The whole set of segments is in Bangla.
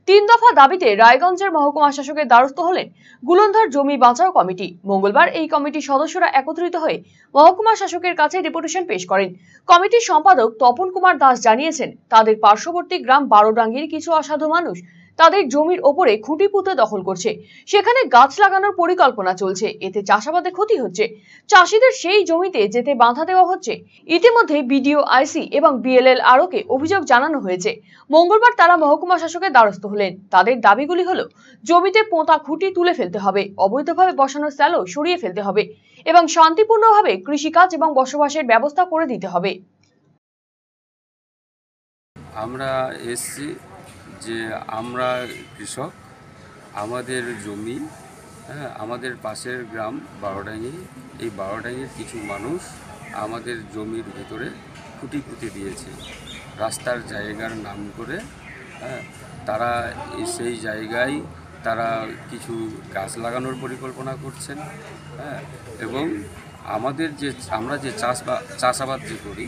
তিন দফা দাবিতে রায়গঞ্জের মহকুমা শাসকের দ্বারস্থ হলেন গুলন্ধার জমি বাঁচাও কমিটি। মঙ্গলবার এই কমিটির সদস্যরা একত্রিত হয়ে মহকুমা শাসকের কাছে ডেপুটেশন পেশ করেন। কমিটির সম্পাদক তপন কুমার দাস জানিয়েছেন, তাদের পার্শ্ববর্তী গ্রাম বারোডাঙ্গির কিছু অসাধু মানুষ তাদের জমির ওপরে খুঁটি পুঁতে দখল করছে। সেখানে গাছ লাগানোর পরিকল্পনা চলছে, এতে চাষাবাদে ক্ষতি হচ্ছে। চাষিদের সেই জমিতে যেতে বাধা দেওয়া হচ্ছে। ইতিমধ্যে বিডিও, আইসি এবং বিএলএল আরওকে অভিযোগ জানানো হয়েছে। মঙ্গলবার তারা মহকুমা শাসকের দ্বারস্থ হলেন। তাদের দাবিগুলি হলো, জমিতে পোঁতা খুঁটি তুলে ফেলতে হবে, অবৈধভাবে বসানো স্যালো সরিয়ে ফেলতে হবে এবং শান্তিপূর্ণভাবে কৃষিকাজ এবং বসবাসের ব্যবস্থা করে দিতে হবে। আমরা এসছি যে আমরা কৃষক, আমাদের জমি, আমাদের পাশের গ্রাম বারোডাঙ্গি, এই বারোডাঙ্গির কিছু মানুষ আমাদের জমির ভিতরে খুঁটি পুঁতে দিয়েছে রাস্তার জায়গার নাম করে। তারা সেই জায়গায় তারা কিছু গাছ লাগানোর পরিকল্পনা করছেন, এবং আমরা যে চাষাবাদ যে করি,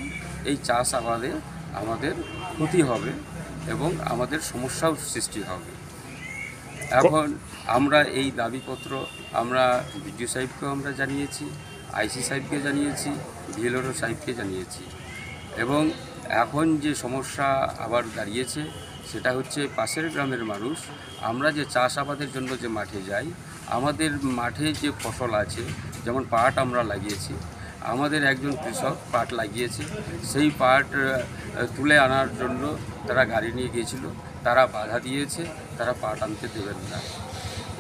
এই চাষাবাদে আমাদের ক্ষতি হবে এবং আমাদের সমস্যাও সৃষ্টি হবে। এখন আমরা এই দাবিপত্র আমরা বিডিও সাহেবকেও আমরা জানিয়েছি, আইসি সাহেবকে জানিয়েছি, বিএলআরও সাহেবকে জানিয়েছি। এবং এখন যে সমস্যা আবার দাঁড়িয়েছে সেটা হচ্ছে পাশের গ্রামের মানুষ, আমরা যে চাষাবাদের জন্য যে মাঠে যাই, আমাদের মাঠে যে ফসল আছে, যেমন পাট আমরা লাগিয়েছি, আমাদের একজন কৃষক পাট লাগিয়েছে, সেই পাট তুলে আনার জন্য তারা গাড়ি নিয়ে গিয়েছিল, তারা বাধা দিয়েছে, তারা পাট আনতে দেবেন না।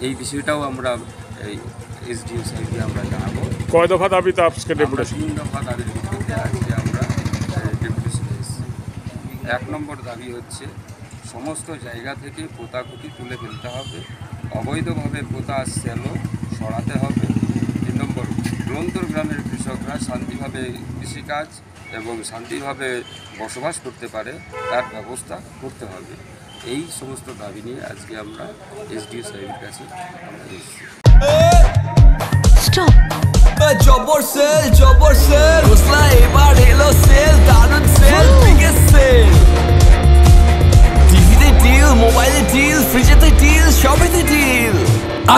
এই বিষয়টাও আমরা এই এসডিও সাহেবকে আমরা জানাবো। কয় দফা দাবিতে আজকে ডেপুটেশন? 3 দফা দাবির ভিত্তিতে আজকে আমরা ডেপুটেশন এসেছি। 1 নম্বর দাবি হচ্ছে সমস্ত জায়গা থেকে পোঁতাকুটি তুলে ফেলতে হবে, অবৈধভাবে পোঁতা স্যালো সরাতে হবে। 3 নম্বর, গুলন্তর গ্রামের কৃষকরা শান্তিভাবে কৃষিকাজ এবং শান্তিভাবে বসবাস করতে পারে তার ব্যবস্থা করতে হবে। এই সমস্ত দাবি নিয়ে আজকে আমরা এসডিও সাহেবের কাছে আমরা এসেছি। জবর সেল ঘোষলা এবার এলো সেল, দারুণ সেল, বিগেস্ট সেল। টিভিতে ডিল, মোবাইলে ডিল, ফ্রিজেতে ডিল, সবেতে ডিল।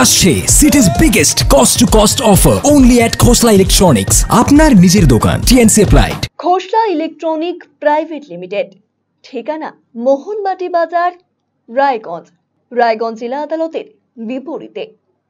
আসছে city's biggest cost to cost offer only at Khosla electronics, আপনার নিজের দোকান। TnC applied. Khosla electronic private limited, ঠিকানা মোহনবাটি বাজার, রায়গঞ্জ, রায়গঞ্জ জেলা আদালতের বিপরীতে।